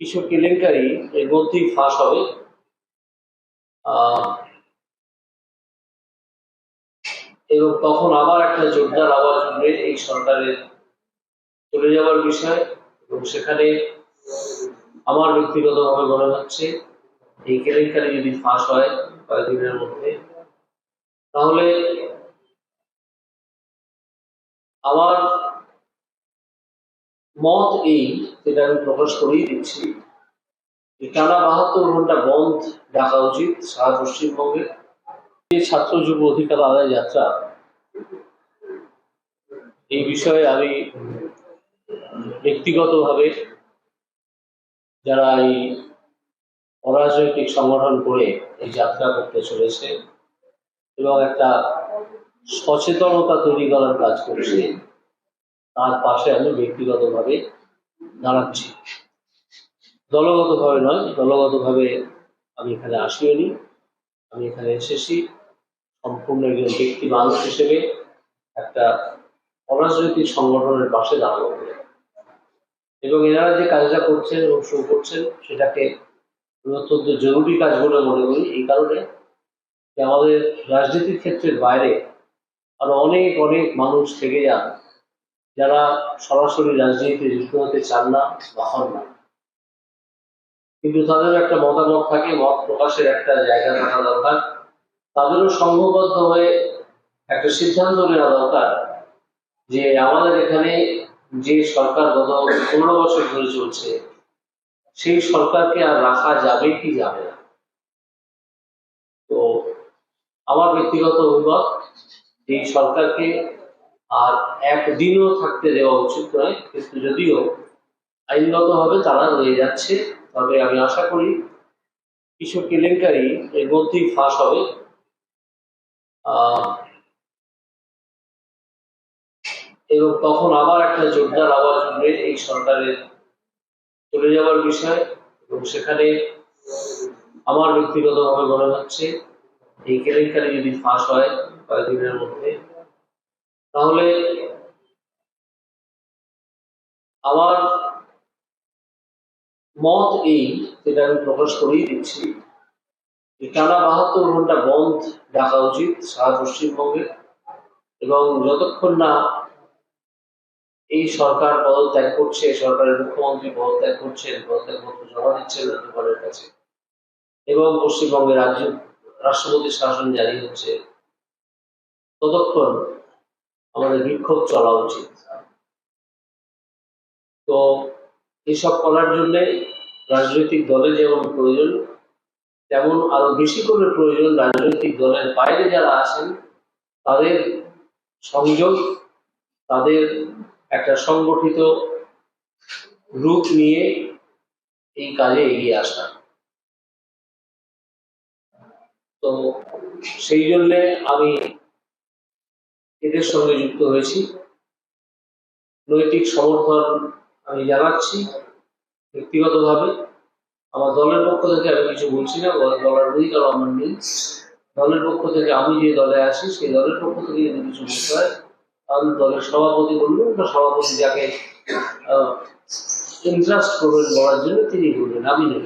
কিছু কেলেঙ্কারি এর মধ্যেই ফাঁস হবে। এবং তখন আবার একটা জোরদার আওয়াজ উঠবে এই সরকারের চলে যাওয়ার বিষয়। এবং সেখানে আমার ব্যক্তিগতভাবে মনে হচ্ছে এই কেলেঙ্কারি যদি ফাঁস হয় কয়েকদিনের মধ্যে, তাহলে আমার মত এই, যেটা আমি প্রকাশ করেই দিচ্ছি, টানা 72 ঘন্টা বন্ধ ডাকা উচিত সারা পশ্চিমবঙ্গে। এই ছাত্র যুব অধিকার আদায় যাত্রা, এই বিষয়ে আমি ব্যক্তিগতভাবে যারা এই অরাজনৈতিক সংগঠন করে এই যাত্রা করতে চলেছে এবং একটা সচেতনতা তৈরি করার কাজ করছে, তার পাশে আমি ব্যক্তিগতভাবে দাঁড়াচ্ছি। দলগতভাবে নয়, দলগতভাবে আমি এখানে আসিনি, আমি এখানে এসেছি সম্পূর্ণ একজন ব্যক্তি মানুষ হিসেবে একটা অরাজনৈতিক সংগঠনের পাশে দাঁড়াবো এবং এনারা যে কাজটা করছেন এবং শুরু করছেন সেটাকে অত্যন্ত জরুরি কাজ বলে মনে করি। এই কারণে যে আমাদের রাজনীতির ক্ষেত্রের বাইরে আরো অনেক অনেক মানুষ থেকে যান যারা সরাসরি রাজনীতিতে যুক্ত হতে চান না বা হন না, কিন্তু তাদের একটা মতামত থাকে, মত প্রকাশের একটা জায়গা থাকা দরকার। তাদেরও সংঘবদ্ধ হয়ে একটা সিদ্ধান্ত নেওয়া দরকার যে আমাদের এখানে যে সরকার গত 15 বছর ধরে চলছে, সেই সরকারকে আর রাখা যাবে কি যাবে না। তো আমার ব্যক্তিগত অভিমত, এই সরকারকে আর একদিনও থাকতে দেওয়া উচিত নয়, কিন্তু যদিও আইনগতভাবে তারা রয়ে যাচ্ছে, তবে আমি আশা করি কিছু কেলেঙ্কারি এর মধ্যেই ফাঁস হবে। এবং তখন আবার একটা জোরদার আওয়াজ উঠবে এই সরকারের চলে যাওয়ার বিষয়। এবং সেখানে আমার ব্যক্তিগতভাবে মনে হচ্ছে এই কেলেঙ্কারি যদি ফাঁস হয় কয়েকদিনের মধ্যে, তাহলে আমার মত এই, যেটা আমি প্রকাশ করেই দিচ্ছি, টানা 72 ঘন্টা বন্ধ ডাকা উচিত সারা পশ্চিমবঙ্গে। এবং যতক্ষণ না এই সরকার পদত্যাগ করছে, সরকারের মুখ্যমন্ত্রী পদত্যাগ করছেন, পদত্যাগপত্র জমা দিচ্ছেন রাজ্যপালের কাছে এবং পশ্চিমবঙ্গের রাষ্ট্রপতির শাসন জারি হচ্ছে, ততক্ষণ আমাদের বিক্ষোভ চলা উচিত। তো এসব করার জন্য রাজনৈতিক দলের যেমন প্রয়োজন, তেমন আরো বেশি করে প্রয়োজন রাজনৈতিক দলের বাইরে যারা আছেন তাদের সংযোগ, তাদের একটা সংগঠিত রূপ নিয়ে এই কাজে এগিয়ে আসা। তো সেই জন্য আমি এদের সঙ্গে যুক্ত হয়েছি। নৈতিক সমর্থন আমি জানাচ্ছি ব্যক্তিগতভাবে। আমার দলের পক্ষ থেকে আমি কিছু বলছি না, বলার অধিকার আমার নেই। দলের পক্ষ থেকে আমি যে দলে আসি সেই দলের পক্ষ থেকে যদি কিছু বলতে হয় তাহলে দলের সভাপতি বলবেন, বা সভাপতি যাকে ইন্টারেস্ট করবেন বলার জন্য তিনি বলবেন, আমি নই।